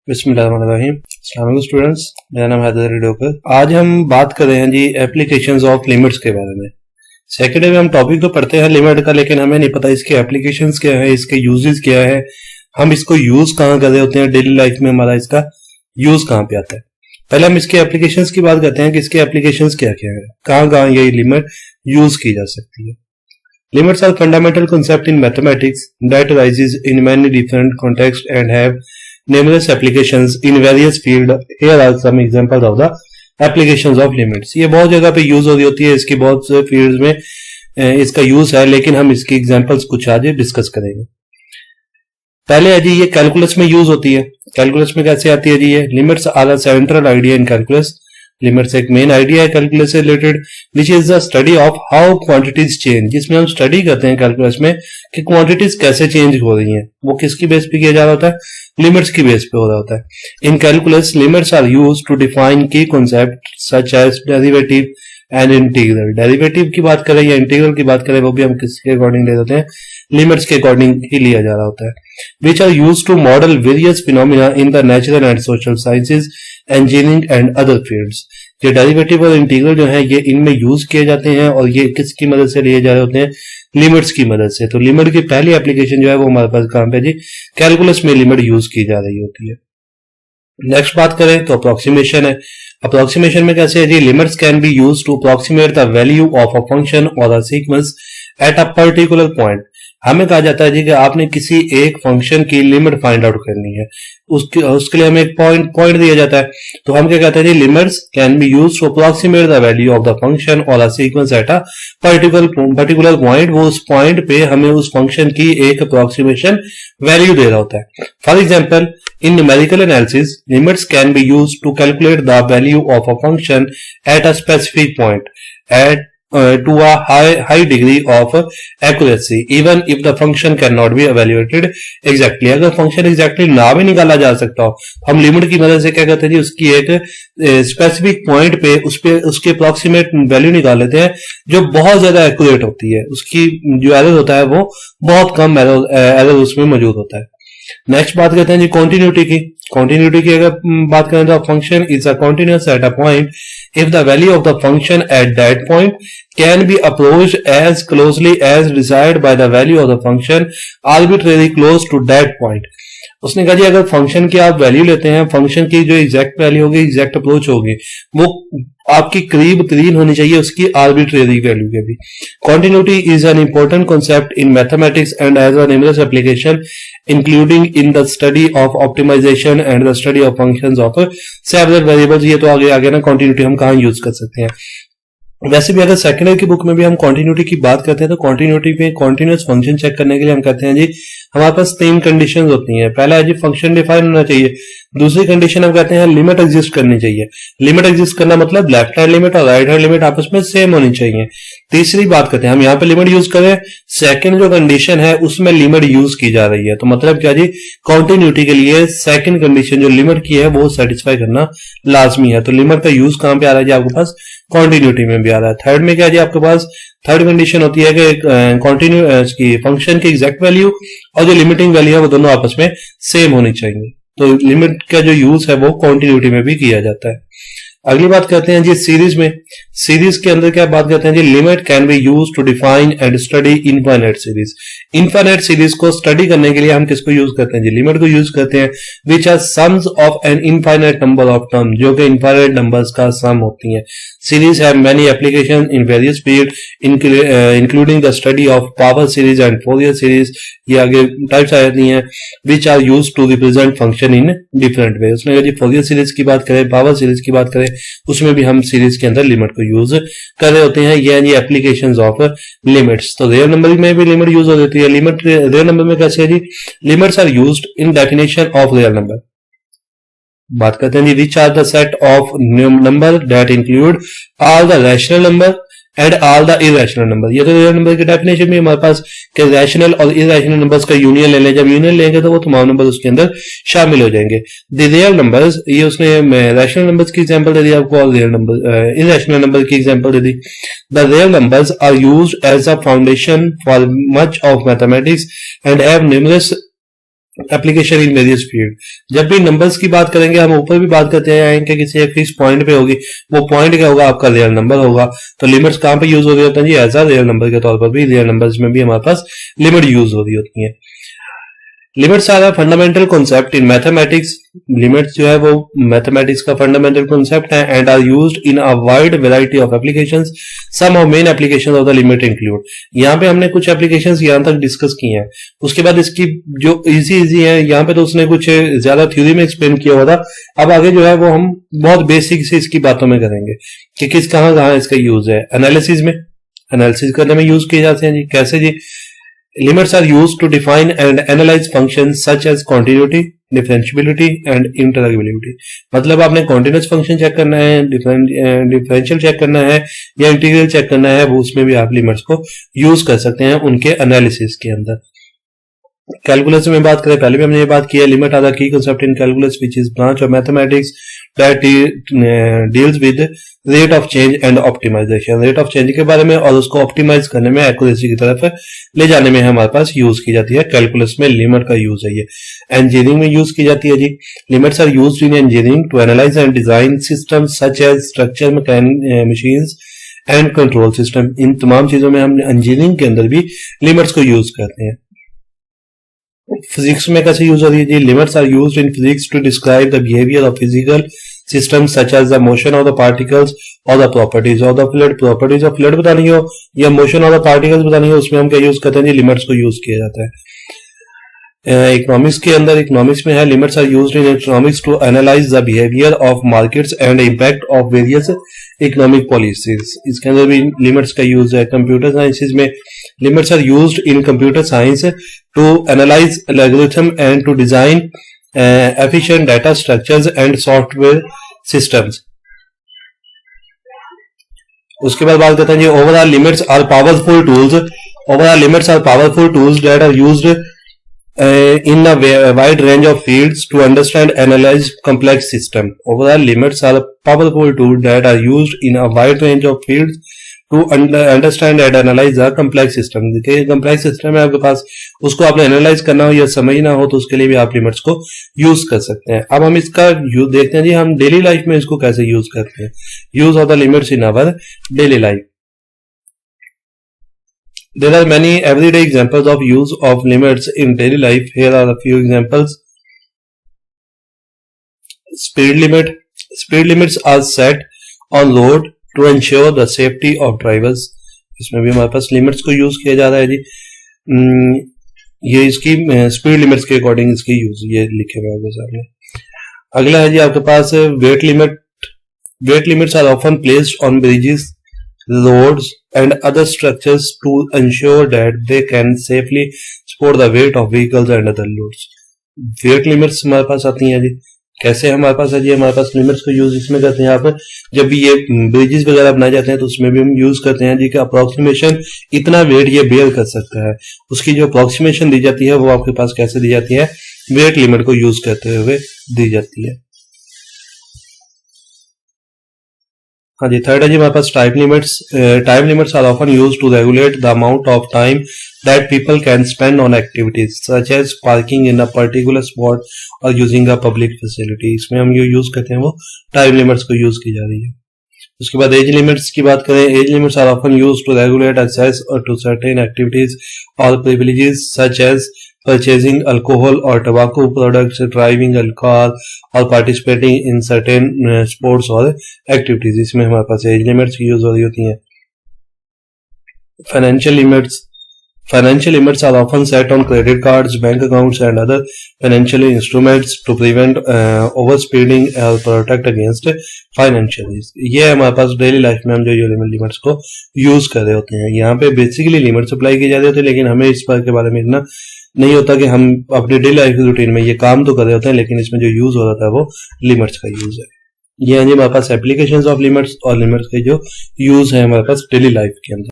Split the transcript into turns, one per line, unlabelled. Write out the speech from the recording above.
बिस्मिल्लाहिर्रहमानिर्रहीम। अस्सलाम वालेकुम स्टूडेंट्स, मेरा नाम हैदर रेडियो। आज हम बात कर रहे हैं जी एप्लीकेशंस ऑफ लिमिट्स के बारे में। सेकेंड में हम टॉपिक तो पढ़ते हैं लिमिट का, लेकिन हमें नहीं पता इसके एप्लीकेशंस क्या है, इसके यूजेस क्या है, हम इसको यूज कहाँ कर रहे होते हैं डेली लाइफ में, हमारा इसका यूज कहाँ पे आता है। पहले हम इसके एप्लीकेशंस की बात करते हैं कि इसके एप्लीकेशंस क्या क्या है, कहाँ कहाँ ये लिमिट यूज की जा सकती है। Limits are fundamental concept in mathematics that arises in many different contexts and have numerous applications in various fields. Here are some examples of the applications of limits. ये बहुत जगह पे यूज हो रही होती है, इसकी बहुत से फील्ड्स में इसका यूज है, लेकिन हम इसकी एग्जांपल्स कुछ आज डिस्कस करेंगे। पहले है जी ये कैलकुलस में यूज होती है। कैलकुलस में कैसे आती है जी ये limits are a central idea in calculus. Limits एक मेन आइडिया है कैलकुलस से related, which is the study of how quantities change, जिसमें हम स्टडी करते हैं कैलकुलस में कि क्वांटिटीज कैसे चेंज हो रही हैं। वो किसकी बेस पे किया जा रहा होता है? लिमिट्स की बेस पे हो रहा होता है। In calculus limits are used to define की concept such as derivative and integral. Derivative की बात करें या इंटीग्रल की बात करें, वो भी हम किसके अकॉर्डिंग ले होते हैं? लिमिट्स के अकॉर्डिंग ही लिया जा रहा होता है। Which are used to model various phenomena in the natural and social sciences, engineering and other fields. ये डेरिवेटिव और इंटीग्रल जो है ये इनमें यूज किए जाते हैं, और ये किसकी मदद से लिए जा रहे होते हैं? लिमिट्स की मदद से। तो लिमिट की पहली एप्लीकेशन जो है वो हमारे पास कहां पे जी? कैलकुलस में लिमिट यूज की जा रही होती है। नेक्स्ट बात करें तो अप्रोक्सीमेशन है। अप्रोक्सीमेशन में कैसे है जी? Limits can be used to approximate the value of a function और a sequence at a particular point. हमें कहा जाता है जी कि आपने किसी एक फंक्शन की लिमिट फाइंड आउट करनी है, उसके लिए हमें एक पॉइंट दिया जाता है। तो हम क्या कहते हैं जी? Limits can be used to approximate the value of the function और a sequence at a particular point. वो उस पॉइंट पे हमें उस फंक्शन की एक अप्रोक्सीमेशन वैल्यू दे रहा होता है। For example, in numerical analysis, limits can be used to calculate the value of a function at a specific point to a high degree of accuracy, even if the function cannot be evaluated exactly. अगर function exactly ना भी निकाला जा सकता हो, हम limit की मदद से क्या करते हैं जी? उसकी एक स्पेसिफिक पॉइंट पे उसके अप्रोक्सीमेट वैल्यू निकाल लेते हैं जो बहुत ज्यादा एक्यूरेट होती है। उसकी जो एरर होता है वो बहुत कम एरर उसमें मौजूद होता है। नेक्स्ट बात करते हैं जी कॉन्टिन्यूटी की। कॉन्टिन्यूटी की अगर बात करें तो function is a continuous at a point if the value of the function at that point can be approached as closely as desired by the value of the function arbitrary close to that point. उसने कहा जी अगर function की आप value लेते हैं, function की जो exact value होगी, एग्जैक्ट अप्रोच होगी, वो आपकी करीब तरीन होनी चाहिए उसकी आर्बिट्रेरी वैल्यू के भी। Continuity is an important concept in mathematics and as a numerous application including in the study of optimisation and the study of functions of several variables. ये तो आगे ना कॉन्टिन्यूटी हम कहाँ यूज कर सकते हैं। वैसे भी अगर सेकेंड ईयर की बुक में भी हम कॉन्टिन्यूटी की बात करते हैं तो कॉन्टिन्यूटी में कॉन्टिन्यूअस फंक्शन चेक करने के लिए हम कहते हैं जी हमारे पास तीन कंडीशंस होती हैं। पहला है जी फंक्शन डिफाइन होना चाहिए। दूसरी कंडीशन हम कहते हैं लिमिट एग्जिस्ट करनी चाहिए। लिमिट एग्जिस्ट करना मतलब लेफ्ट हैंड लिमिट और राइट हैंड लिमिट आपस में सेम होनी चाहिए। तीसरी बात करते हैं हम यहाँ पे लिमिट यूज करें, सेकंड जो कंडीशन है उसमें लिमिट यूज की जा रही है। तो मतलब क्या जी? कॉन्टिन्यूटी के लिए सेकंड कंडीशन जो लिमिट की है वो सेटिस्फाई करना लाजमी है। तो लिमिट का यूज कहां पे आ रहा है जी? आपके पास कॉन्टिन्यूटी में भी आ रहा है। थर्ड में क्या जी? आपके पास थर्ड कंडीशन होती है कि कॉन्टिन्यूस की फंक्शन की एग्जैक्ट वैल्यू और जो लिमिटिंग वैल्यू है वो दोनों आपस में सेम होनी चाहिए। तो लिमिट का जो यूज है वो कॉन्टिन्यूटी में भी किया जाता है। अगली बात करते हैं जी सीरीज में। सीरीज के अंदर क्या बात करते हैं जी? Limit can be use to define and study infinite series. Infinite series को स्टडी करने के लिए हम किसको यूज करते हैं जी? लिमिट को यूज करते हैं, which are sums of an infinite number of term, जो कि इनफाइनाइट नंबर्स का सम होती है। Series have many application in various field including the study of power series and Fourier series. ये आगे टाइप्स आ जाती हैं, which are use to represent function in different way. उसमें यदि फोरियर सीरीज की बात करें, पावर सीरीज की बात करें, उसमें भी हम सीरीज के अंदर लिमिट को यूज कर रहे होते हैं। ये एप्लीकेशंस ऑफ लिमिट्स। तो रियल नंबर में भी लिमिट यूज हो जाती है। लिमिट रियल नंबर में कैसे है जी? Limits are used in definition of real number. बात करते हैं जी which are the set of number that include all the rational number and all the irrational number. ये तो रियल नंबर की डेफिनेशन भी हमारे पास कि रैशनल और इरेशनल नंबर्स का यूनियन ले लें। जब यूनियन लेंगे तो वो तमाम नंबर उसके अंदर शामिल हो जाएंगे। द रियल नंबर्स, ये उसने रैशनल नंबर्स की एग्जांपल दे दी आपको और रियल नंबर इरेशनल नंबर की एग्जांपल दे दी। The real numbers are used as a foundation for much of mathematics and have numerous application in various field. जब भी नंबर्स की बात करेंगे, हम ऊपर भी बात करते हैं कि किसी एक फिक्स पॉइंट पे होगी, वो पॉइंट क्या होगा, आपका रियल नंबर होगा। तो लिमिट्स कहां पे यूज हो रही होती है जी, एज अ रियल नंबर के तौर पर भी रियल नंबर्स में भी हमारे पास लिमिट यूज हो रही होती है। Limits are fundamental concept in mathematics. Limits जो है वो मैथमेटिक्स का फंडामेंटल कॉन्सेप्ट है and are used in a wide variety of applications. Some of main applications of the limit include. यहाँ पे हमने कुछ एप्लीकेशंस यहाँ तक डिस्कस की हैं। उसके बाद इसकी जो इजी है, यहाँ पे तो उसने कुछ ज्यादा थ्योरी में एक्सप्लेन किया हुआ था। अब आगे जो है वो हम बहुत बेसिक से इसकी बातों में करेंगे कि किस कहाँ इसका यूज है। एनालिसिस करने में यूज किए जाते हैं जी। कैसे जी? Limits are used to define and analyze functions such as continuity, differentiability and integrability। मतलब आपने continuous function चेक करना है, differential चेक करना है या इंटीग्रल चेक करना है, वो उसमें भी आप लिमिट्स को यूज कर सकते हैं उनके एनालिसिस के अंदर। कैलकुलस में बात करें, पहले भी हमने ये बात की है, limit are the key concept in calculus which is branch of mathematics that deals with rate of change and optimization. Rate of change के बारे में और उसको ऑप्टिमाइज करने में, एक्यूरेसी की तरफ ले जाने में हमारे पास यूज की जाती है। कैलकुलस में लिमिट का यूज है ये। इंजीनियरिंग में यूज की जाती है जी। Limits are used in engineering to analyse and design systems such as structure, machines and control system. इन तमाम चीजों में हम इंजीनियरिंग के अंदर भी लिमिट्स को यूज करते हैं। फिजिक्स में कैसे यूज हो रही है जी? Limits are used in physics to describe the behaviour of physical systems such as the motion of the particles और the properties of the fluid. Properties of fluid बतानी हो या मोशन ऑफ द पार्टिकल्स बतानी हो, उसमें हम क्या use करते हैं जी? लिमिट्स को यूज किया जाता है। इकोनॉमिक्स के अंदर, इकोनॉमिक्स में है, limits are used in economics to analyze the behaviour of markets and impact of various economic policies. इसके अंदर भी लिमिट्स का यूज है। कंप्यूटर साइंसेज में limits are used in computer science to analyze algorithm and to design efficient data structures and software systems। उसके बाद बात करते हैं जी, overall limits are powerful tools। Overall limits are powerful tools that are used in a wide range of fields to understand and analyze complex system। Overall limits are powerful tools that are used in a wide range of fields to understand and analyze a complex system। देखिए complex system है आपके पास, उसको आपने analyse करना हो या समझना हो तो उसके लिए भी आप लिमिट्स को यूज कर सकते हैं। अब हम इसका यूज देखते हैं जी, हम डेली लाइफ में इसको कैसे यूज करते हैं। Use of the limits in our daily life. There are many everyday examples of use of limits in daily life. Here are a few examples. Speed limit. Speed limits are set on road to ensure the safety of drivers। इसमें भी हमारे पास limits को use किया जा रहा है जी। ये इसकी स्पीड लिमिट्स के अकॉर्डिंग इसकी यूज ये लिखे हुए आपके सामने। अगला है जी आपके पास weight limit. Weight limits are often placed on bridges, roads and other structures to ensure that they can safely support the weight of vehicles and other loads। Weight limits हमारे पास आती हैं जी। कैसे हमारे पास है जी? हमारे पास लिमिट्स को यूज इसमें करते हैं आप, जब भी ये ब्रिजेस वगैरह बनाए जाते हैं तो उसमें भी हम यूज करते हैं जी कि अप्रोक्सीमेशन इतना वेट ये बेयर कर सकता है। उसकी जो अप्रोक्सीमेशन दी जाती है वो आपके पास कैसे दी जाती है? वेट लिमिट को यूज करते हुए दी जाती है। हाँ जी, थर्ड है जी हमारे पास time limits. Time limits are often used to regulate the amount of time that people can spend on activities such as parking in a particular spot और यूजिंग अ पब्लिक फैसिलिटी। इसमें हम जो use करते हैं वो time limits को use की जा रही है। उसके बाद एज लिमिट्स की बात करें, age limits are often used to regulate access to certain activities और privileges such as purchasing alcohol or tobacco products, driving a car और participating in certain sports और activities। इसमें हमारे पास एज लिमिट्स की use हो रही होती हैं। Financial limits are often set on credit cards, bank accounts and other financial instruments to prevent overspending or protect against financial risk। ये हमारे पास डेली लाइफ में हम जो लिमिट्स को यूज कर रहे होते हैं। यहाँ पे बेसिकली लिमिट्स अप्लाई की जा रही होती है, लेकिन हमें इस बात के बारे में इतना नहीं होता कि हम अपने डेली लाइफ की रूटीन में ये काम तो कर रहे होते हैं, लेकिन इसमें जो यूज हो रहा था वो लिमिट्स का यूज है। ये है हमारे पास एप्लीकेशंस ऑफ लिमिट्स और लिमिट्स के जो यूज है हमारे पास डेली लाइफ के अंदर।